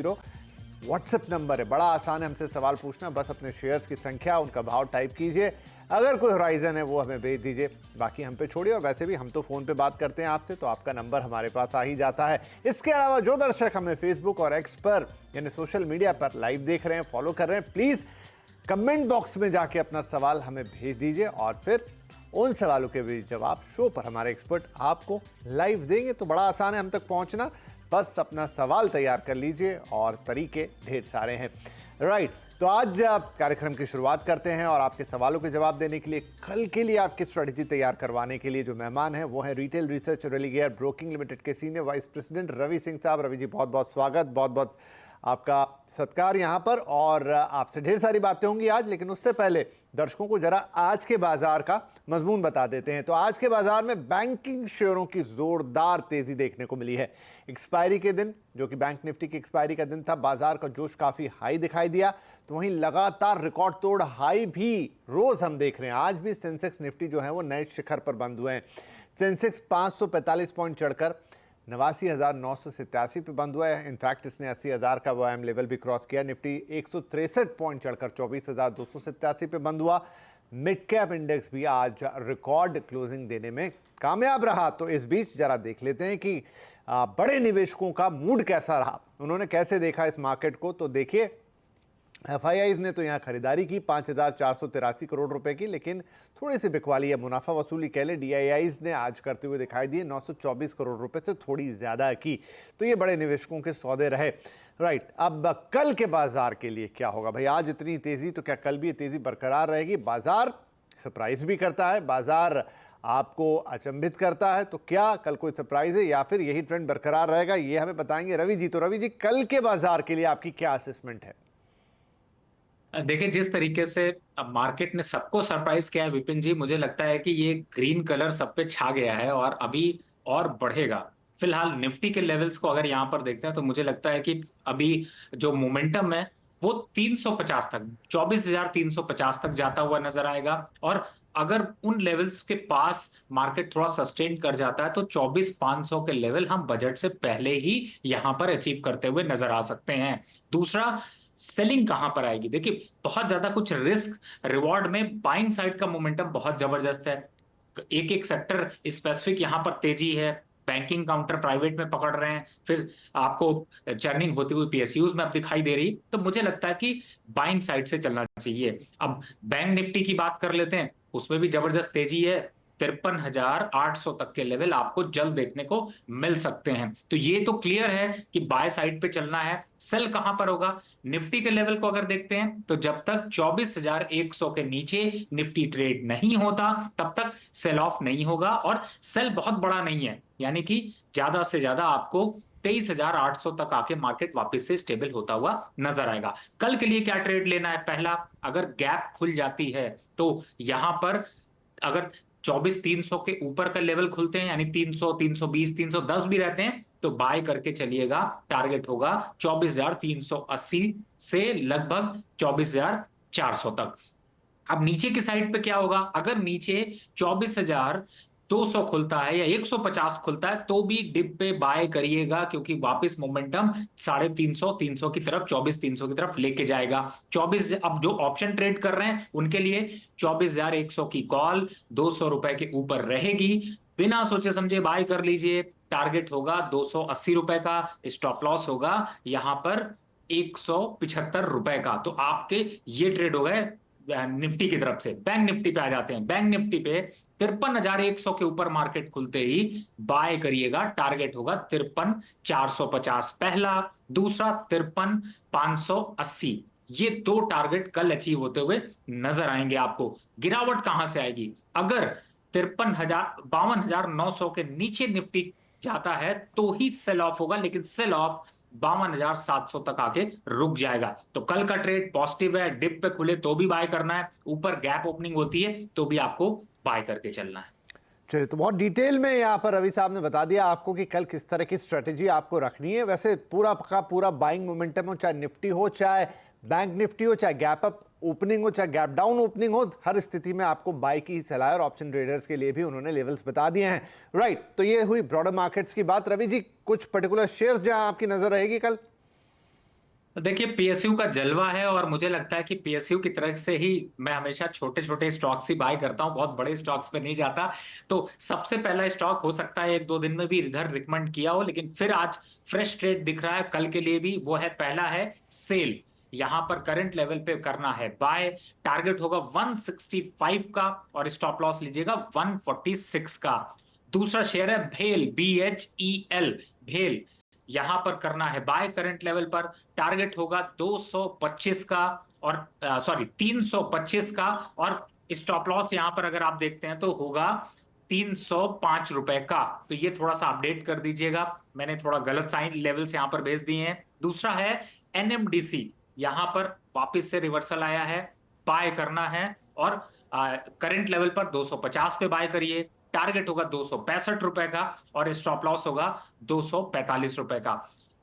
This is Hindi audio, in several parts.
0 व्हाट्सएप नंबर है। बड़ा आसान है हमसे सवाल पूछना, बस अपने शेयर्स की संख्या, उनका भाव टाइप कीजिए। अगर कोई होराइजन है वो हमें भेज दीजिए, बाकी हम पे छोड़िए। और वैसे भी हम तो फ़ोन पे बात करते हैं आपसे, तो आपका नंबर हमारे पास आ ही जाता है। इसके अलावा जो दर्शक हमें फेसबुक और एक्स पर यानी सोशल मीडिया पर लाइव देख रहे हैं, फॉलो कर रहे हैं, प्लीज़ कमेंट बॉक्स में जाके अपना सवाल हमें भेज दीजिए और फिर उन सवालों के भी जवाब शो पर हमारे एक्सपर्ट आपको लाइव देंगे। तो बड़ा आसान है हम तक पहुंचना, बस अपना सवाल तैयार कर लीजिए और तरीके ढेर सारे हैं। राइट, तो आज कार्यक्रम की शुरुआत करते हैं और आपके सवालों के जवाब देने के लिए, कल के लिए आपकी स्ट्रेटजी तैयार करवाने के लिए जो मेहमान हैं वो है retail research Religare broking limited के senior vice president Ravi Singh साहब। रवि जी, बहुत बहुत स्वागत, बहुत बहुत आपका सत्कार यहाँ पर। और आपसे ढेर सारी बातें होंगी आज, लेकिन उससे पहले दर्शकों को जरा आज के बाजार का मजमून बता देते हैं। तो आज के बाजार में बैंकिंग शेयरों की जोरदार तेजी देखने को मिली है। एक्सपायरी के दिन, जो कि बैंक निफ्टी की एक्सपायरी का दिन था, बाजार का जोश काफी हाई दिखाई दिया। तो वहीं लगातार रिकॉर्ड तोड़ हाई भी रोज हम देख रहे हैं। आज भी सेंसेक्स निफ्टी जो है वो नए शिखर पर बंद हुए हैं। सेंसेक्स 545 पॉइंट चढ़कर 89,987 पे बंद हुआ है। इनफैक्ट इसने 80,000 का वोएम लेवल भी क्रॉस किया। निफ्टी 163 पॉइंट चढ़कर 24,287 पे बंद हुआ। मिड कैप इंडेक्स भी आज रिकॉर्ड क्लोजिंग देने में कामयाब रहा। तो इस बीच जरा देख लेते हैं कि बड़े निवेशकों का मूड कैसा रहा, उन्होंने कैसे देखा इस मार्केट को। तो देखिए, एफआईआईज ने तो यहाँ खरीदारी की 5,483 करोड़ रुपए की, लेकिन थोड़ी सी बिकवाली या मुनाफा वसूली कह लें डीआईआईज ने आज करते हुए दिखाई दिए 924 करोड़ रुपए से थोड़ी ज्यादा की। तो ये बड़े निवेशकों के सौदे रहे। राइट, अब कल के बाजार के लिए क्या होगा भाई? आज इतनी तेजी, तो क्या कल भी ये तेजी बरकरार रहेगी? बाजार सरप्राइज भी करता है, बाजार आपको अचंभित करता है। तो क्या कल कोई सरप्राइज है या फिर यही ट्रेंड बरकरार रहेगा, ये हमें बताएंगे रवि जी। तो रवि जी, कल के बाजार के लिए आपकी क्या असेसमेंट है? देखिए, जिस तरीके से अब मार्केट ने सबको सरप्राइज किया है विपिन जी, मुझे लगता है कि ये ग्रीन कलर सब पे छा गया है और अभी और बढ़ेगा। फिलहाल निफ्टी के लेवल्स को अगर यहां पर देखते हैं तो मुझे लगता है कि अभी जो मोमेंटम है वो 350 तक, 24,350 तक जाता हुआ नजर आएगा। और अगर उन लेवल्स के पास मार्केट थोड़ा सस्टेन कर जाता है तो 24,500 के लेवल हम बजट से पहले ही यहां पर अचीव करते हुए नजर आ सकते हैं। दूसरा, सेलिंग कहां पर आएगी? देखिए, बहुत ज्यादा कुछ रिस्क रिवॉर्ड में बाइंग साइड का मोमेंटम बहुत जबरदस्त है। एक एक सेक्टर स्पेसिफिक यहां पर तेजी है। बैंकिंग काउंटर प्राइवेट में पकड़ रहे हैं, फिर आपको चर्निंग होती हुई पीएसयूज में अब दिखाई दे रही। तो मुझे लगता है कि बाइंग साइड से चलना चाहिए। अब बैंक निफ्टी की बात कर लेते हैं, उसमें भी जबरदस्त तेजी है। 53,800 तक के लेवल आपको जल्द देखने को मिल सकते हैं। तो ये तो क्लियर है कि बाय साइड पे चलना है। सेल कहां पर होगा? निफ्टी के लेवल को अगर देखते हैं तो जब तक 24,100 के नीचे निफ्टी ट्रेड नहीं होता तब तक सेल ऑफ नहीं होगा। और सेल बहुत बड़ा नहीं है, यानी कि ज्यादा से ज्यादा आपको 23,800 तक आके मार्केट वापस से स्टेबल होता हुआ नजर आएगा। कल के लिए क्या ट्रेड लेना है? पहला, अगर गैप खुल जाती है तो यहां पर अगर 24,300 के ऊपर का लेवल खुलते हैं, यानी 300, 320, 310 भी रहते हैं, तो बाय करके चलिएगा। टारगेट होगा 24,380 से लगभग 24,400 तक। अब नीचे की साइड पे क्या होगा? अगर नीचे 24,200 खुलता है या 150 खुलता है तो भी डिप पे बाय करिएगा, क्योंकि वापस मोमेंटम 350, 300 की तरफ, 24,300 की तरफ लेके जाएगा। 24, अब जो ऑप्शन ट्रेड कर रहे हैं उनके लिए 24,100 की कॉल 200 रुपए के ऊपर रहेगी। बिना सोचे समझे बाय कर लीजिए। टारगेट होगा 280 रुपए का, स्टॉप लॉस होगा यहां पर 175 रुपए का। तो आपके ये ट्रेड हो गए निफ्टी की तरफ से। बैंक निफ्टी पे आ जाते हैं। बैंक निफ्टी पे 53,100 के ऊपर मार्केट खुलते ही बाय करिएगा। टारगेट होगा 53,450 पहला, दूसरा 53,580। ये दो टारगेट कल अचीव होते हुए नजर आएंगे आपको। गिरावट कहां से आएगी? अगर 52,900 के नीचे निफ्टी जाता है तो ही सेल ऑफ होगा, लेकिन सेल ऑफ 52,700 तक आके रुक जाएगा। तो कल का ट्रेड पॉजिटिव है। डिप पे खुले तो भी बाय करना है, ऊपर गैप ओपनिंग होती है तो भी आपको बाय करके चलना है। चलिए, तो बहुत डिटेल में यहाँ पर रवि साहब ने बता दिया आपको कि कल किस तरह की स्ट्रेटेजी आपको रखनी है। वैसे पूरा का पूरा बाइंग मोमेंटम हो, चाहे निफ्टी हो, चाहे बैंक निफ्टी हो, चाहे गैप अप ओपनिंग हो, चाहे गैप डाउन ओपनिंग हो, हर स्थिति में आपको बाय की ही सलाह है। और ऑप्शन ट्रेडर्स के लिए भी उन्होंने लेवल्स बता दिए हैं। राइट, तो ये हुई ब्रॉडर मार्केट्स की बात। रवि जी, कुछ पर्टिकुलर शेयर्स जहां आपकी नजर रहेगी कल? देखिए पीएसयू का जलवा है और मुझे लगता है कि पीएसयू की तरफ से ही मैं हमेशा छोटे छोटे स्टॉक्स ही बाय करता हूं, बहुत बड़े स्टॉक्स पे नहीं जाता। तो सबसे पहला स्टॉक हो सकता है एक दो दिन में भी इधर रिकमेंड किया हो, लेकिन फिर आज फ्रेश ट्रेड दिख रहा है कल के लिए भी। वो है, पहला है सेल। यहां पर करंट लेवल पे करना है बाय। टारगेट होगा 165 का और स्टॉप लॉस लीजिएगा 146 का। दूसरा शेयर है भेल, BHEL, भेल। यहां पर करना है बाय करंट लेवल पर। टारगेट होगा 225 का और 325 का। और स्टॉप लॉस यहां पर अगर आप देखते हैं तो होगा 305 रुपए का। तो ये थोड़ा सा अपडेट कर दीजिएगा, मैंने थोड़ा गलत साइन लेवल्स यहां पर भेज दिए हैं। दूसरा है NMDC। यहां पर वापस से रिवर्सल आया है, बाय करना है और करंट लेवल पर 250 पे बाय करिए। टारगेट होगा 265 रुपए का और स्टॉप लॉस होगा 245 रुपए का।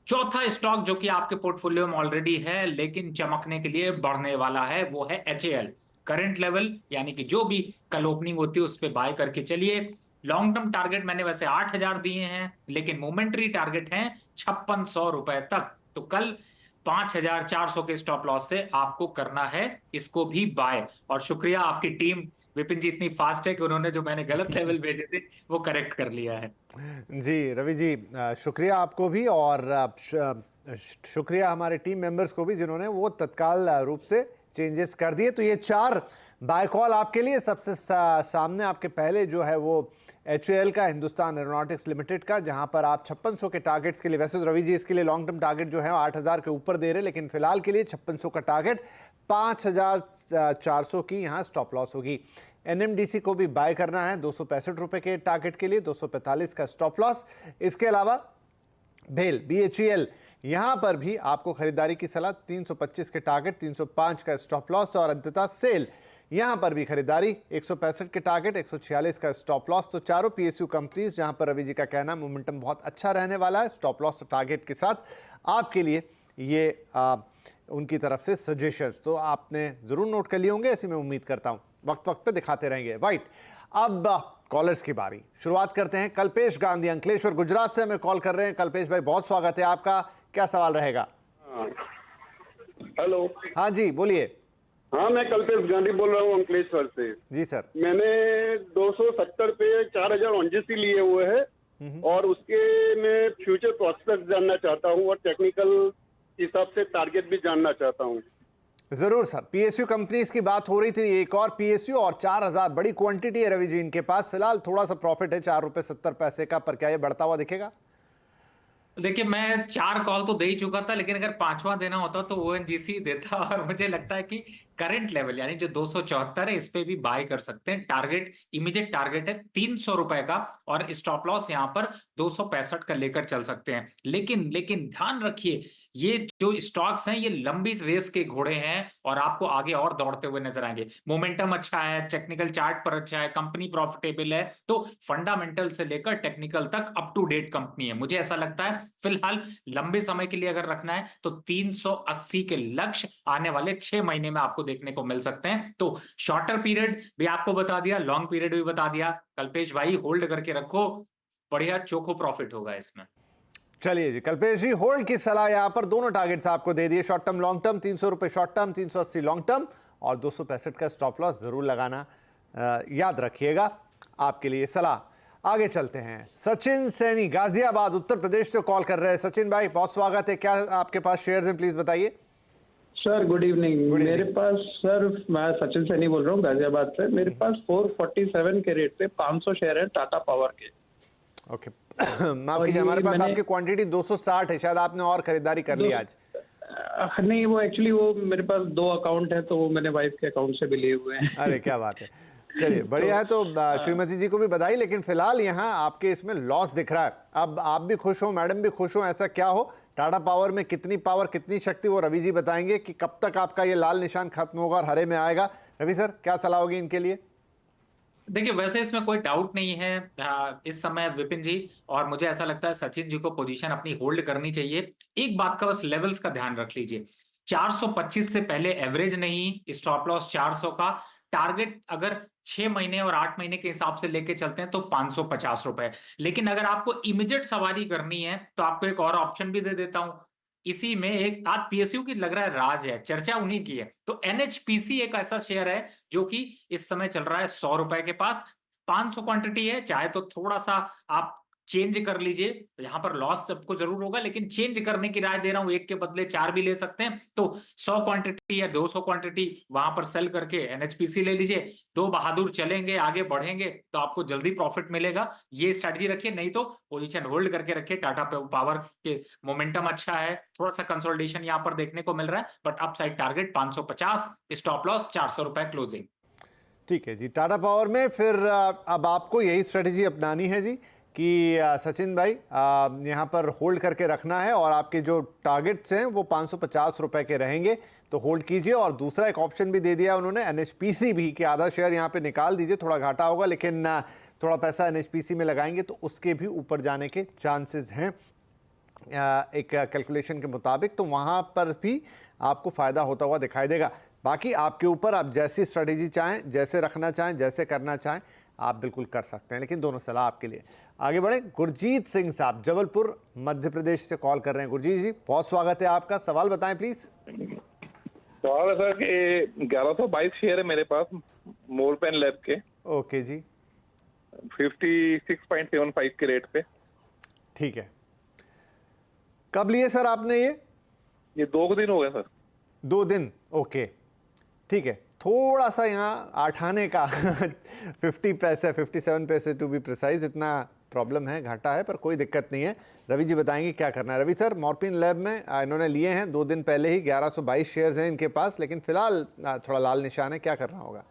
चौथा स्टॉक जो कि आपके पोर्टफोलियो में ऑलरेडी है लेकिन चमकने के लिए बढ़ने वाला है, वो है HAL। करंट लेवल यानी कि जो भी कल ओपनिंग होती है उस पर बाय करके चलिए। लॉन्ग टर्म टारगेट मैंने वैसे 8,000 दिए हैं, लेकिन मोमेंट्री टारगेट है 5600 रुपए तक। तो कल 5,400 के स्टॉप लॉस से आपको करना है इसको भी बाय। और शुक्रिया आपकी टीम विपिन जी इतनी फास्ट है कि उन्होंने जो मैंने गलत लेवल भेजे थे वो करेक्ट कर लिया है। जी रवि जी, शुक्रिया आपको भी, और शुक्रिया हमारे टीम मेंबर्स को भी जिन्होंने वो तत्काल रूप से चेंजेस कर दिए। तो ये 4 बाय कॉल आपके लिए। सबसे सामने आपके पहले जो है वो HAL का, हिंदुस्तान एरोनॉटिक्स लिमिटेड का, जहां पर आप 5600 के टारगेट्स के लिए, वैसे तो रवि जी इसके लिए लॉन्ग टर्म टारगेट जो है 8000 के ऊपर दे रहे, लेकिन फिलहाल के लिए 5600 का टारगेट, 5400 की यहां स्टॉप लॉस होगी। NMDC को भी बाय करना है 265 रुपए के टारगेट के लिए, 245 का स्टॉप लॉस। इसके अलावा भेल, BHEL, यहां पर भी आपको खरीदारी की सलाह, 325 के टारगेट, 305 का स्टॉप लॉस। और अंततः सेल, यहां पर भी खरीदारी, 165 के टारगेट, 146 का स्टॉप लॉस। तो चारों PSU कंपनीज जहां पर रवि जी का कहना मोमेंटम बहुत अच्छा रहने वाला है, स्टॉप लॉस और टारगेट के साथ आपके लिए ये उनकी तरफ से सजेशंस तो आपने जरूर नोट कर लिए होंगे, ऐसी मैं उम्मीद करता हूं। वक्त वक्त पे दिखाते रहेंगे। राइट, अब कॉलर्स की बारी। शुरुआत करते हैं। कल्पेश गांधी अंकलेश्वर गुजरात से हमें कॉल कर रहे हैं। कल्पेश भाई, बहुत स्वागत है आपका। क्या सवाल रहेगा? हेलो। हाँ जी, बोलिए। हाँ, मैं कल्पेश गांधी बोल रहा हूँ अंकलेश्वर से। जी सर। मैंने 270 पे 4000 ONGC लिए हुए हैं और उसके मैं फ्यूचर प्रोस्पेक्ट जानना चाहता हूँ और टेक्निकल हिसाब से टारगेट भी जानना चाहता हूँ। जरूर सर। PSU कंपनीज की बात हो रही थी, एक और PSU और 4000, बड़ी क्वांटिटी है रवि जी इनके पास। फिलहाल थोड़ा सा प्रॉफिट है, 4 रुपए 70 पैसे का, पर क्या ये बढ़ता हुआ दिखेगा? देखिए मैं 4 कॉल तो दे ही चुका था, लेकिन अगर पांचवा देना होता तो ONGC देता। और मुझे लगता है कि करंट लेवल यानी जो 274 है इस पे भी बाय कर सकते हैं। टारगेट, इमीडिएट टारगेट है 300 रुपए का और स्टॉप लॉस यहां पर 265 का लेकर चल सकते हैं। लेकिन लेकिन ध्यान रखिए, ये जो स्टॉक्स हैं ये लंबी रेस के घोड़े हैं और आपको आगे और दौड़ते हुए नजर आएंगे। मोमेंटम अच्छा है, टेक्निकल चार्ट पर अच्छा है, कंपनी प्रॉफिटेबल है, तो फंडामेंटल से लेकर टेक्निकल तक अप टू डेट कंपनी है। मुझे ऐसा लगता है फिलहाल लंबे समय के लिए अगर रखना है तो 380 के लक्ष्य आने वाले 6 महीने में आपको देखने को मिल सकते हैं। तो शॉर्टर पीरियड भी आपको बता दिया, लॉन्ग पीरियड भी बता दिया। कल्पेश भाई होल्ड करके रखो, बढ़िया चोखो प्रॉफिट होगा इसमें। चलिए जी कल्पेश जी, होल्ड की सलाह यहां पर। दोनों टारगेट्स आपको दे दिए, शॉर्ट टर्म लॉन्ग टर्म। 300 रुपए शॉर्ट टर्म, 380 लॉन्ग टर्म और 265 का स्टॉप लॉस जरूर लगाना याद रखिएगा। आपके लिए सलाह। आगे चलते हैं। सचिन सैनी गाजियाबाद उत्तर प्रदेश से कॉल कर रहे हैं। सचिन भाई, बहुत स्वागत है। क्या आपके पास शेयर्स हैं, प्लीज बताइए। Sir good evening. मेरे पास, सर मैं सचिन सैनी बोल रहा हूँ गाजियाबाद से। मेरे पास 447 के रेट पे 500 शेयर है टाटा पावर के। ओके माफ कीजिए, हमारे पास आपकी क्वांटिटी 260 है, शायद आपने और खरीदारी कर ली आज। नहीं, वो एक्चुअली वो मेरे पास 2 अकाउंट है तो वो मैंने वाइफ के अकाउंट से भी लिए हुए हैं। अरे क्या बात है, चलिए बढ़िया है। तो श्रीमती जी को भी बधाई। लेकिन फिलहाल यहाँ आपके इसमें लॉस दिख रहा है। अब आप भी खुश हो, मैडम भी खुश हो, ऐसा क्या हो? टाटा पावर में कितनी पावर, कितनी शक्ति, वो रवि जी बताएंगे कि कब तक आपका ये लाल निशान खत्म होगा और हरे में आएगा। रवि सर, क्या सलाह होगी इनके लिए? देखिए वैसे इसमें कोई डाउट नहीं है इस समय विपिन जी, और मुझे ऐसा लगता है सचिन जी को पोजीशन अपनी होल्ड करनी चाहिए। एक बात का बस लेवल्स का ध्यान रख लीजिए, 425 से पहले एवरेज नहीं, स्टॉप लॉस 400 का। टारगेट अगर 6 महीने और 8 महीने के हिसाब से लेके चलते हैं तो 550 रुपए। लेकिन अगर आपको इमीडिएट सवारी करनी है तो आपको एक और ऑप्शन भी दे देता हूं, इसी में एक आज पीएसयू की लग रहा है राज है, चर्चा उन्हीं की है। तो एनएचपीसी एक ऐसा शेयर है जो कि इस समय चल रहा है 100 रुपए के पास, 500 क्वांटिटी है, चाहे तो थोड़ा सा आप चेंज कर लीजिए। यहाँ पर लॉस सबको जरूर होगा, लेकिन चेंज करने की राय दे रहा हूं, एक के बदले 4 भी ले सकते हैं। तो 100 क्वांटिटी या 200 क्वांटिटी वहां पर सेल करके एनएचपीसी ले लीजिए। दो बहादुर चलेंगे, आगे बढ़ेंगे तो आपको जल्दी प्रॉफिट मिलेगा। ये स्ट्रैटेजी रखिए, नहीं तो पोजीशन होल्ड करके रखिए। टाटा पावर के मोमेंटम अच्छा है, थोड़ा सा कंसोलिडेशन यहाँ पर देखने को मिल रहा है, but upside target 550, stop loss 400 रुपए क्लोजिंग। ठीक है जी, टाटा पावर में फिर अब आपको यही स्ट्रेटेजी अपनानी है जी कि सचिन भाई यहाँ पर होल्ड करके रखना है और आपके जो टारगेट्स हैं वो 550 रुपए के रहेंगे, तो होल्ड कीजिए। और दूसरा एक ऑप्शन भी दे दिया उन्होंने एनएचपीसी भी, कि आधा शेयर यहाँ पे निकाल दीजिए, थोड़ा घाटा होगा लेकिन थोड़ा पैसा एनएचपीसी में लगाएंगे तो उसके भी ऊपर जाने के चांसेस हैं एक कैलकुलेशन के मुताबिक, तो वहाँ पर भी आपको फ़ायदा होता हुआ दिखाई देगा। बाकी आपके ऊपर, आप जैसी स्ट्रेटेजी चाहें, जैसे रखना चाहें, जैसे करना चाहें, आप बिल्कुल कर सकते हैं, लेकिन दोनों सलाह आपके लिए। आगे बढ़े, गुरजीत सिंह साहब जबलपुर मध्य प्रदेश से कॉल कर रहे हैं। गुरजीत जी, बहुत स्वागत है आपका, सवाल बताएं प्लीज। सवाल है सर कि 1122 शेयर है मेरे पास मोलपेन लैब के। ओके जी, 56.75 के रेट पे। ठीक है, कब लिए सर आपने ये 2 दिन हो गए सर। 2 दिन, ओके ठीक है। थोड़ा सा यहाँ आठाने का 50 पैसे, 57 पैसे टू बी प्रिसाइज, इतना प्रॉब्लम है, घाटा है, पर कोई दिक्कत नहीं है। रवि जी बताएंगे क्या करना है। रवि सर, मॉर्फिन लैब में इन्होंने लिए हैं 2 दिन पहले ही, 1122 शेयर्स हैं इनके पास, लेकिन फिलहाल थोड़ा लाल निशान है, क्या करना होगा?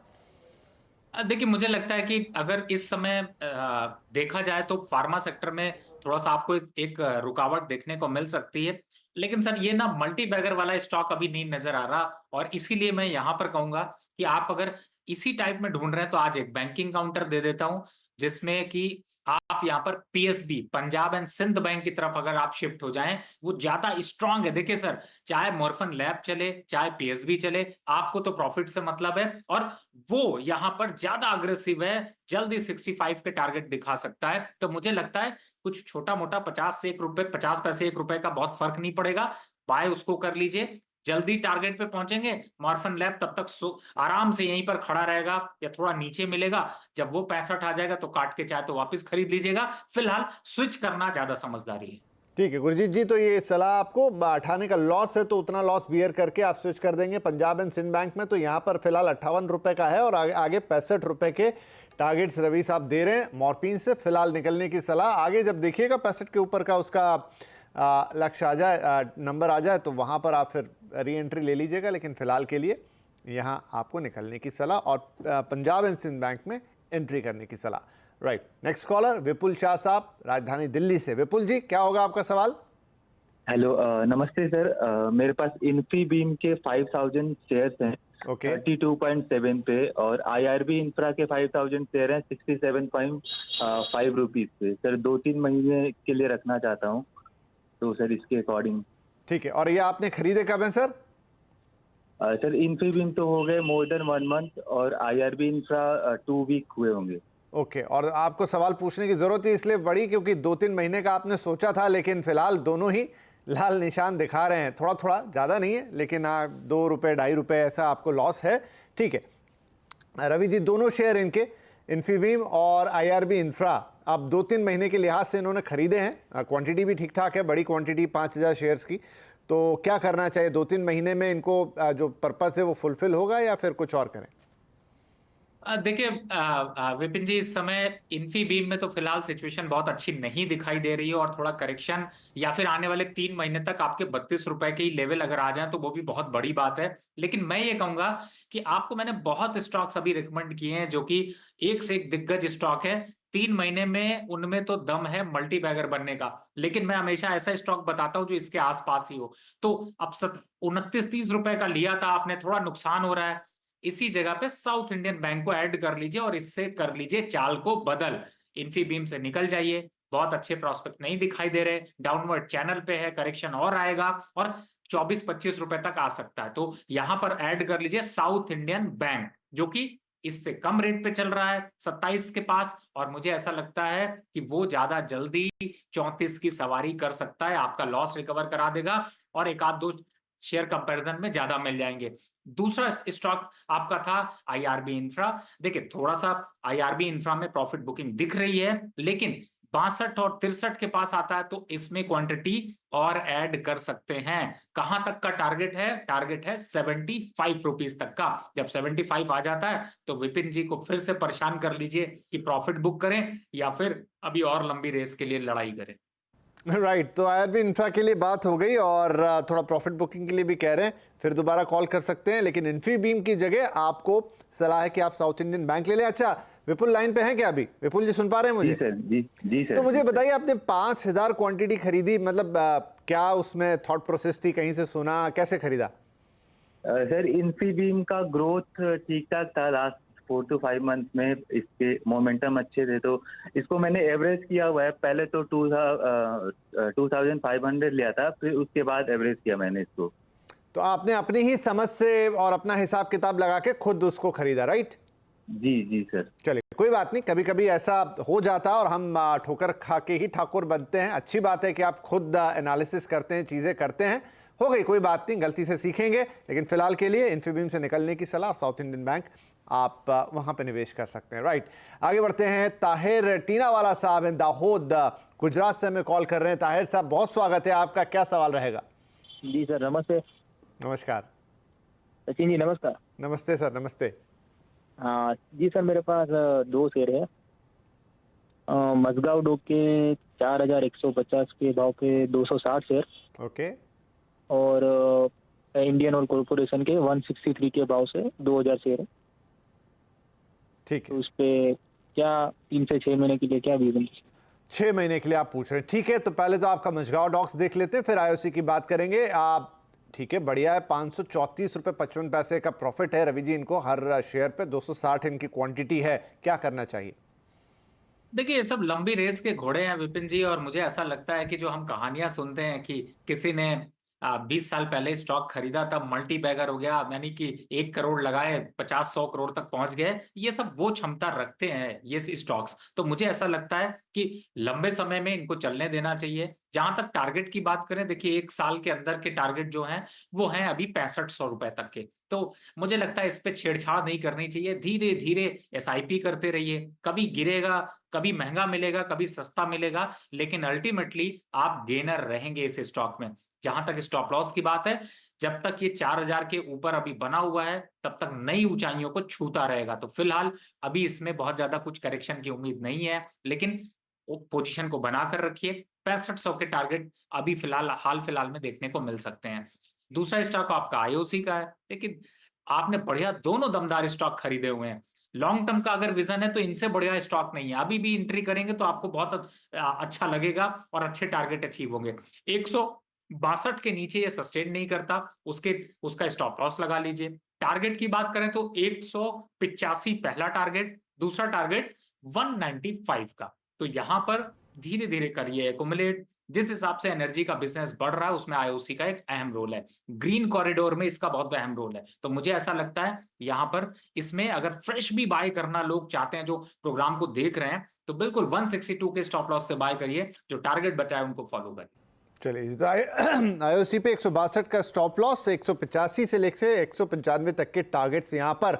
देखिए, मुझे लगता है कि अगर इस समय देखा जाए तो फार्मा सेक्टर में थोड़ा सा आपको एक रुकावट देखने को मिल सकती है, लेकिन सर ये ना मल्टी बैगर वाला स्टॉक अभी नहीं नजर आ रहा, और इसीलिए मैं यहां पर कहूंगा कि आप अगर इसी टाइप में ढूंढ रहे हैं तो आज एक बैंकिंग काउंटर दे देता हूं, जिसमें कि आप यहाँ पर PSB, Punjab and Sind bank की तरफ अगर आप शिफ्ट हो जाएं, वो ज्यादा स्ट्रांग है। देखिए सर, चाहे मॉर्फन लैब चले, चाहे पीएसबी चले, आपको तो प्रॉफिट से मतलब है, और वो यहाँ पर ज्यादा अग्रेसिव है, जल्दी 65 के टारगेट दिखा सकता है। तो मुझे लगता है कुछ छोटा मोटा 50 से 1 रुपए, 50 पैसे 1 रुपए का बहुत फर्क नहीं पड़ेगा, बाय उसको कर लीजिए, जल्दी टारगेट पे पहुंचेंगे। मॉर्फन लैब तब तक आराम से यहीं पर खड़ा रहेगा या थोड़ा नीचे मिलेगा, जब वो 65 आ जाएगा तो काट के चाहे तो वापस खरीद लीजिएगा। फिलहाल स्विच करना ज्यादा समझदारी है। ठीक है गुरजीत जी, तो ये सलाह आपको उठाने का लॉस है तो उतना लॉस बियर करके आप स्विच कर देंगे पंजाब एंड सिंध बैंक में, तो यहाँ पर फिलहाल 58 रुपए का है और आगे 65 रुपए के टारगेट्स रवि साहब दे रहे हैं। मॉर्फिन से फिलहाल निकलने की सलाह, आगे जब देखिएगा 65 के ऊपर का उसका लक्ष्य आ जाए, नंबर आ जाए, तो वहाँ पर आप फिर री एंट्री ले लीजिएगा, लेकिन फिलहाल के लिए यहाँ आपको निकलने की सलाह और पंजाब एंड सिंध बैंक में एंट्री करने की सलाह। राइट, नेक्स्ट कॉलर विपुल शाह साहब, राजधानी दिल्ली से। विपुल जी, क्या होगा आपका सवाल? हेलो, नमस्ते सर। मेरे पास इन्फीबीम के 5000 शेयर्स हैं, ओके 32.7 पे, और आईआरबी इंफ्रा के 5000 शेयर हैं 67.5 रुपीज पे। सर 2-3 महीने के लिए रखना चाहता हूँ, तो सर इसके अकॉर्डिंग। ठीक है, और ये आपने खरीदे कब है सर? सर इन्फीबीम तो हो गए मोर देन 1 मंथ, और आईआरबी इंफ्रा 2 वीक हुए होंगे। ओके, और आपको सवाल पूछने की जरूरत ही इसलिए पड़ी क्योंकि 2-3 महीने का आपने सोचा था, लेकिन फिलहाल दोनों ही लाल निशान दिखा रहे हैं। थोड़ा थोड़ा, ज़्यादा नहीं है, लेकिन 2 रुपये 2.5 रुपये ऐसा आपको लॉस है। ठीक है रवि जी, दोनों शेयर इनके इन्फीबीम और आईआरबी इंफ्रा अब 2-3 महीने के लिहाज से इन्होंने खरीदे हैं, क्वांटिटी भी ठीक ठाक है, बड़ी क्वांटिटी 5000 शेयर्स की। तो क्या करना चाहिए 2-3 महीने में? इनको जो पर्पस है वो फुलफिल होगा या फिर कुछ और करें? देखिए विपिन जी, इस समय इन्फीबीम में तो फिलहाल सिचुएशन बहुत अच्छी नहीं दिखाई दे रही है, और थोड़ा करेक्शन या फिर आने वाले 3 महीने तक आपके 32 रुपए के ही लेवल अगर आ जाए तो वो भी बहुत बड़ी बात है। लेकिन मैं ये कहूंगा कि आपको मैंने बहुत स्टॉक्स अभी रिकमेंड किए हैं जो कि एक से एक दिग्गज स्टॉक है, 3 महीने में उनमें तो दम है मल्टी बैगर बनने का, लेकिन मैं हमेशा ऐसा स्टॉक बताता हूं जो इसके आसपास ही हो। तो अब 29-30 रुपए का लिया था आपने, थोड़ा नुकसान हो रहा है, इसी जगह पे साउथ इंडियन बैंक को ऐड कर लीजिए और इससे कर लीजिए चाल को बदल, इन्फीबीम से निकल जाइए। बहुत अच्छे प्रोस्पेक्ट नहीं दिखाई दे रहे, डाउनवर्ड चैनल पे है, करेक्शन और आएगा और 24-25 रुपए तक आ सकता है। तो यहां पर ऐड कर लीजिए साउथ इंडियन बैंक, जो कि इससे कम रेट पे चल रहा है 27 के पास, और मुझे ऐसा लगता है कि वो ज्यादा जल्दी 34 की सवारी कर सकता है, आपका लॉस रिकवर करा देगा और एक आध दो शेयर कंपैरिजन में ज्यादा मिल जाएंगे। दूसरा स्टॉक आपका था आईआरबी इंफ्रा। देखिए थोड़ा सा आईआरबी इंफ्रा में प्रॉफिट बुकिंग दिख रही है, लेकिन 62 और 63 के पास आता है तो इसमें क्वांटिटी और ऐड कर सकते हैं। कहां तक का टारगेट है? टारगेट है 75 रुपीज तक का। जब 75 आ जाता है तो विपिन जी को फिर से परेशान कर लीजिए कि प्रॉफिट बुक करें या फिर अभी और लंबी रेस के लिए लड़ाई करें। राइट, तो आईआरबी इंफ्रा के लिए बात हो गई और थोड़ा प्रॉफिट बुकिंग के लिए भी कह रहे हैं, फिर दोबारा कॉल कर सकते हैं, लेकिन इन्फीबीम की जगह आपको सलाह है कि आप साउथ इंडियन बैंक ले लें। अच्छा, विपुल लाइन पे हैं क्या अभी? विपुल जी सुन पा रहे हैं मुझे? जी सर, जी सर। तो मुझे बताइए, आपने 5000 क्वांटिटी खरीदी, मतलब क्या उसमें थॉट प्रोसेस थी? कहीं से सुना? कैसे खरीदा? सर इन्फीबीम का ग्रोथ ठीक ठाक था लास्ट 4 to 5 मंथ में, इसके मोमेंटम अच्छे थे, तो इसको मैंने एवरेज किया हुआ है। पहले तो 2500 लिया था, फिर उसके बाद एवरेज किया मैंने इसको। तो आपने अपनी ही समझ से और अपना हिसाब किताब लगा के खुद उसको खरीदा, राइट? जी सर। चलिए कोई बात नहीं, कभी कभी ऐसा हो जाता है और हम ठोकर खा के ही ठाकुर बनते हैं। अच्छी बात है कि आप खुद एनालिसिस करते हैं, चीजें करते हैं। हो गई, कोई बात नहीं, गलती से सीखेंगे। लेकिन फिलहाल के लिए इन्फीबीम से निकलने की सलाह, साउथ इंडियन बैंक आप वहां पे निवेश कर सकते हैं, राइट? आगे बढ़ते हैं। ताहिर टीनावाला साहब हैं दाहोद गुजरात से हमें कॉल कर रहे हैं। ताहिर साहब बहुत स्वागत है आपका, क्या सवाल रहेगा? जी सर नमस्ते। नमस्कार सचिन जी नमस्कार। नमस्ते सर, नमस्ते। हाँ जी सर, मेरे पास 2 शेयर है। मजगांव डोक के 4150 के भाव के 260 शेयर, ओके। और इंडियन ऑयल कॉर्पोरेशन के 163 के भाव से 2000 शेयर है। ठीक तो है, उस पे क्या 3 से 6 महीने के लिए क्या विजन? 6 महीने के लिए आप पूछ रहे हैं, ठीक है। तो पहले तो आपका मजगांव डॉक्स देख लेते हैं, फिर आईओसी की बात करेंगे। आप ठीक है, बढ़िया है। 534 रुपये 55 पैसे का प्रॉफिट है रवि जी इनको हर शेयर पे। 260 इनकी क्वांटिटी है, क्या करना चाहिए? देखिए ये सब लंबी रेस के घोड़े हैं विपिन जी, और मुझे ऐसा लगता है कि जो हम कहानियां सुनते हैं कि किसी ने 20 साल पहले स्टॉक खरीदा तब मल्टी बैगर हो गया, यानी कि 1 करोड़ लगाए 50-100 करोड़ तक पहुंच गए, ये सब वो क्षमता रखते हैं ये स्टॉक्स। तो मुझे ऐसा लगता है कि लंबे समय में इनको चलने देना चाहिए। जहां तक टारगेट की बात करें, देखिए 1 साल के अंदर के टारगेट जो हैं वो हैं अभी 6500 रुपए तक के। तो मुझे लगता है इस पे छेड़छाड़ नहीं करनी चाहिए। धीरे धीरे एसआईपी करते रहिए, कभी गिरेगा, कभी महंगा मिलेगा, कभी सस्ता मिलेगा, लेकिन अल्टीमेटली आप गेनर रहेंगे इस स्टॉक में। जहां तक स्टॉप लॉस की बात है, जब तक ये 4000 के ऊपर अभी बना हुआ है तब तक नई ऊंचाइयों को छूता रहेगा। तो फिलहाल अभी इसमें बहुत ज्यादा कुछ करेक्शन की उम्मीद नहीं है, लेकिन पोजीशन को बनाकर रखिए। 6500 के टारगेट अभी हाल फिलहाल में देखने को मिल सकते हैं। दूसरा स्टॉक आपका आईओसी का है। लेकिन आपने बढ़िया दोनों दमदार स्टॉक खरीदे हुए हैं। लॉन्ग टर्म का अगर विजन है तो इनसे बढ़िया स्टॉक नहीं है। अभी भी एंट्री करेंगे तो आपको बहुत अच्छा लगेगा और अच्छे टारगेट अचीव होंगे। 162 के नीचे ये सस्टेन नहीं करता, उसका स्टॉप लॉस लगा लीजिए। टारगेट की बात करें तो 185 पहला टारगेट, दूसरा टारगेट 195 का। तो यहां पर धीरे धीरे करिए एकुमुलेट। जिस हिसाब से एनर्जी का बिजनेस बढ़ रहा है उसमें आईओसी का एक अहम रोल है, ग्रीन कॉरिडोर में इसका बहुत अहम रोल है। तो मुझे ऐसा लगता है यहां पर इसमें अगर फ्रेश भी बाय करना लोग चाहते हैं, जो प्रोग्राम को देख रहे हैं, तो बिल्कुल 162 के स्टॉप लॉस से बाय करिए। जो टारगेट बताया उनको फॉलो करिए। चलिए, तो आईओसी पे 162 का स्टॉप लॉस, 185 से लेकर 195 तक के टारगेट्स यहाँ पर।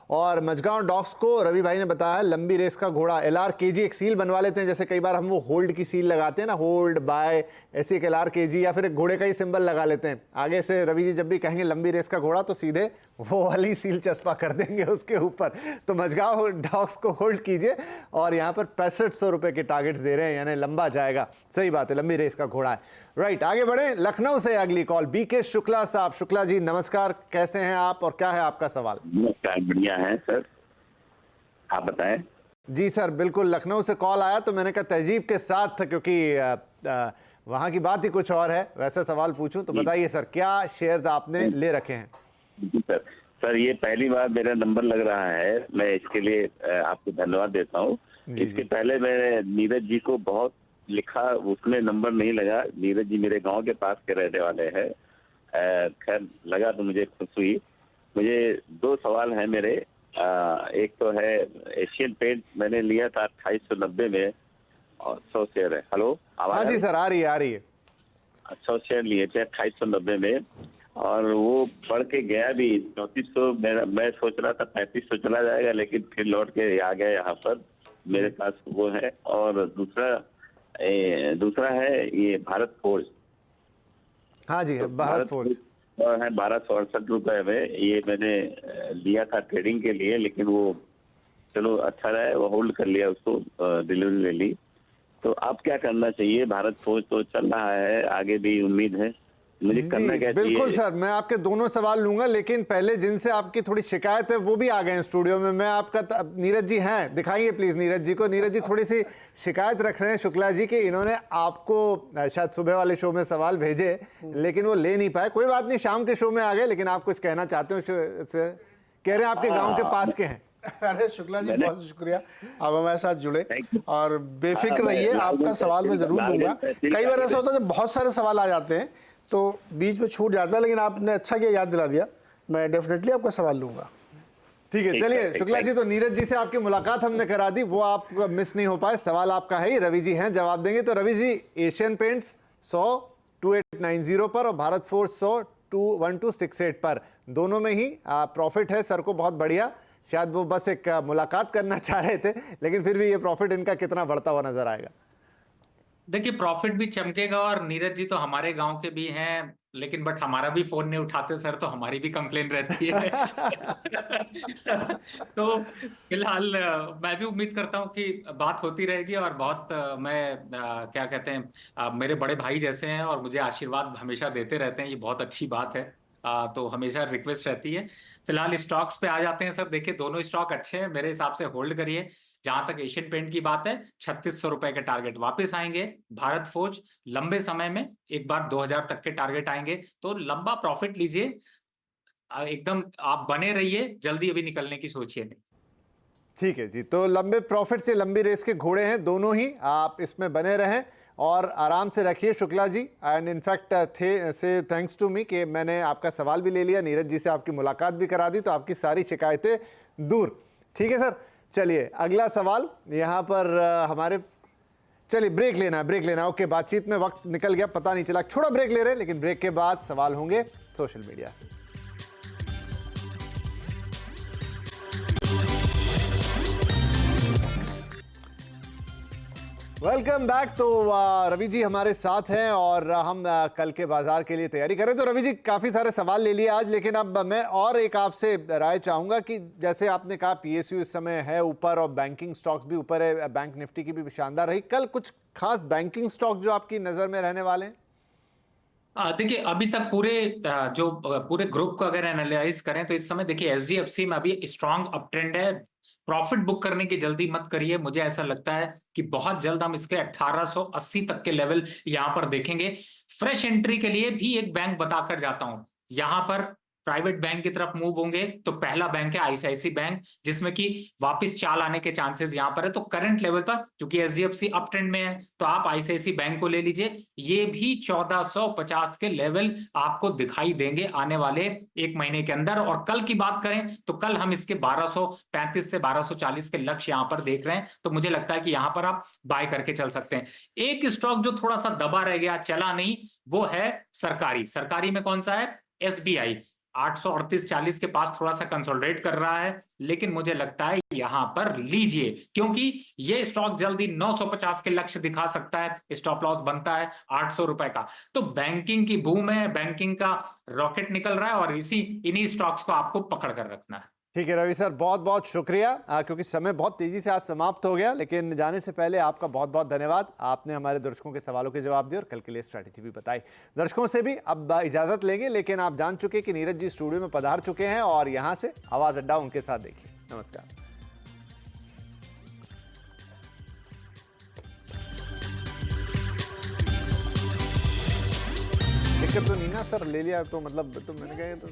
और मजगांव डॉक्स को रवि भाई ने बताया लंबी रेस का घोड़ा। LRKG एक सील बनवा लेते हैं, जैसे कई बार हम वो होल्ड की सील लगाते हैं ना, होल्ड बाय, ऐसी एक LRKG या फिर एक घोड़े का ही सिंबल लगा लेते हैं। आगे से रवि जी जब भी कहेंगे लंबी रेस का घोड़ा तो सीधे वो वाली सील चस्पा कर देंगे उसके ऊपर। तो मजगांव डॉक्स को होल्ड कीजिए, और यहाँ पर 6500 रुपये के टारगेट्स दे रहे हैं, यानी लंबा जाएगा। सही बात है, लंबी रेस का घोड़ा है, राइट। आगे बढ़े, लखनऊ से अगली कॉल BK शुक्ला साहब। शुक्ला जी नमस्कार, कैसे हैं आप और क्या है आपका सवाल? नमस्कार, बढ़िया है सर, आप बताएं। जी सर, बिल्कुल लखनऊ से कॉल आया तो मैंने कहा तहजीब के साथ, क्योंकि वहाँ की बात ही कुछ और है, वैसे सवाल पूछूं तो बताइए सर, क्या शेयर्स आपने ले रखे हैं? जी सर, ये पहली बार मेरा नंबर लग रहा है, मैं इसके लिए आपको धन्यवाद देता हूँ। इसके पहले मैं नीरज जी को बहुत लिखा, उसमें नंबर नहीं लगा। नीरज जी मेरे गांव के पास के रहने वाले हैं, खैर लगा तो मुझे खुश हुई। मुझे 2 सवाल हैं मेरे। एक तो है एशियन पेंट, मैंने लिया था 2890 में और 100 शेयर है। हेलो, हाँ आवाज जी सर, आ रही है 100 शेयर लिए थे 2890 में, और वो बढ़ के गया भी 3400। मैं सोच रहा था 3500 चला जाएगा, लेकिन फिर लौट के आ गया यहाँ पर। मेरे पास वो है। और दूसरा है ये भारत फोर्ज। हाँ जी, भारत फोर्ज है 1268 रुपए में। ये मैंने लिया था ट्रेडिंग के लिए, लेकिन वो चलो अच्छा रहा है, वो होल्ड कर लिया, उसको डिलीवरी ले ली। तो अब क्या करना चाहिए? भारत फोर्ज तो चल रहा है, आगे भी उम्मीद है, मुझे करना क्या चाहिए? बिल्कुल सर, मैं आपके दोनों सवाल लूंगा, लेकिन पहले जिनसे आपकी थोड़ी शिकायत है वो भी आ गए हैं स्टूडियो में। मैं आपका नीरज जी हैं, दिखाइए प्लीज नीरज जी को। नीरज जी थोड़ी सी शिकायत रख रहे हैं शुक्ला जी की, इन्होंने आपको शायद सुबह वाले शो में सवाल भेजे लेकिन वो ले नहीं पाए। कोई बात नहीं, शाम के शो में आ गए, लेकिन आप कुछ कहना चाहते हो? कह रहे हैं आपके गाँव के पास के हैं। अरे शुक्ला जी, बहुत शुक्रिया, आप हमारे साथ जुड़े और बेफिक्र रहिए, आपका सवाल मैं जरूर लूंगा। कई बार ऐसा होता है जब बहुत सारे सवाल आ जाते हैं तो बीच में छूट जाता है, लेकिन आपने अच्छा किया याद दिला दिया, मैं डेफिनेटली आपका सवाल लूंगा। ठीक है, चलिए शुक्ला जी, तो नीरज जी से आपकी मुलाकात हमने करा दी, वो आप मिस नहीं हो पाए। सवाल आपका है ही, रवि जी हैं, जवाब देंगे। तो रवि जी, एशियन पेंट्स 100 2890 पर और भारत फोर्ज 100 1268 पर, दोनों में ही प्रॉफिट है सर को, बहुत बढ़िया। शायद वो बस एक मुलाकात करना चाह रहे थे, लेकिन फिर भी ये प्रॉफिट इनका कितना बढ़ता हुआ नजर आएगा? देखिए, प्रॉफिट भी चमकेगा, और नीरज जी तो हमारे गांव के भी हैं, लेकिन बट हमारा भी फोन नहीं उठाते सर, तो हमारी भी कंप्लेन रहती है। तो फिलहाल मैं भी उम्मीद करता हूं कि बात होती रहेगी, और बहुत मैं क्या कहते हैं, मेरे बड़े भाई जैसे हैं और मुझे आशीर्वाद हमेशा देते रहते हैं, ये बहुत अच्छी बात है। तो हमेशा रिक्वेस्ट रहती है। फिलहाल स्टॉक्स पे आ जाते हैं सर। देखिए, दोनों स्टॉक अच्छे हैं, मेरे हिसाब से होल्ड करिए। जहां तक एशियन पेंट की बात है, 3600 रुपए के टारगेट वापस आएंगे। भारत फोर्ज लंबे समय में एक बार 2000 तक के टारगेट आएंगे, तो लंबा प्रॉफिट लीजिए, एकदम आप बने रहिए, जल्दी अभी निकलने की सोचिए नहीं। ठीक है जी, तो लंबे प्रॉफिट से लंबी रेस के घोड़े हैं दोनों ही, आप इसमें बने रहें और आराम से रखिए शुक्ला जी। एंड इनफैक्ट से थैंक्स टू मी कि मैंने आपका सवाल भी ले लिया, नीरज जी से आपकी मुलाकात भी करा दी, तो आपकी सारी शिकायतें दूर। ठीक है सर, चलिए अगला सवाल यहाँ पर हमारे, चलिए ब्रेक लेना है। ओके, बातचीत में वक्त निकल गया, पता नहीं चला, छोटा ब्रेक ले रहे हैं, लेकिन ब्रेक के बाद सवाल होंगे सोशल मीडिया से। Welcome back. तो रवि जी हमारे साथ हैं और हम कल के बाजार के लिए तैयारी करें। तो रवि जी, काफ़ी सारे सवाल ले लिए आज, लेकिन अब मैं और एक आपसे राय चाहूँगा कि जैसे आपने कहा PSU इस समय है ऊपर और बैंकिंग स्टॉक्स भी ऊपर है, बैंक निफ्टी की भी शानदार रही कल, कुछ खास बैंकिंग स्टॉक जो आपकी नज़र में रहने वाले हैं? देखिए, अभी तक पूरे ग्रुप को अगर एनालाइज करें तो इस समय देखिए SDFC में अभी स्ट्रांग अप ट्रेंड है। प्रॉफिट बुक करने की जल्दी मत करिए, मुझे ऐसा लगता है कि बहुत जल्द हम इसके 1880 तक के लेवल यहां पर देखेंगे। फ्रेश एंट्री के लिए भी एक बैंक बताकर जाता हूं, यहां पर प्राइवेट बैंक की तरफ मूव होंगे तो पहला बैंक है ICICI बैंक, जिसमें कि वापस चाल आने के चांसेस यहां पर है। तो करंट लेवल पर चूंकि SDFC अप ट्रेंड में है तो आप ICICI बैंक को ले लीजिए, ये भी 1450 के लेवल आपको दिखाई देंगे आने वाले एक महीने के अंदर। और कल की बात करें तो कल हम इसके 1235 से 1240 के लक्ष्य यहां पर देख रहे हैं, तो मुझे लगता है कि यहां पर आप बाय करके चल सकते हैं। एक स्टॉक जो थोड़ा सा दबा रह गया, चला नहीं, वो है सरकारी में कौन सा है? SBI 838-40 के पास थोड़ा सा कंसोलिडेट कर रहा है, लेकिन मुझे लगता है यहां पर लीजिए, क्योंकि ये स्टॉक जल्दी 950 के लक्ष्य दिखा सकता है। स्टॉप लॉस बनता है 800 रुपए का। तो बैंकिंग की बूम है, बैंकिंग का रॉकेट निकल रहा है, और इन्हीं स्टॉक्स को आपको पकड़ कर रखना है। ठीक है रवि सर, बहुत बहुत शुक्रिया, क्योंकि समय बहुत तेजी से आज समाप्त हो गया, लेकिन जाने से पहले आपका बहुत बहुत धन्यवाद। आपने हमारे दर्शकों के सवालों के जवाब दिए और कल के लिए स्ट्रैटेजी भी बताई। दर्शकों से भी अब इजाजत लेंगे, लेकिन आप जान चुके कि नीरज जी स्टूडियो में पधार चुके हैं और यहां से आवाज अड्डा उनके साथ देखिए। नमस्कार। दिक्कत तो नहीं ना सर, ले लिया तो मतलब, तो मैंने कहा तो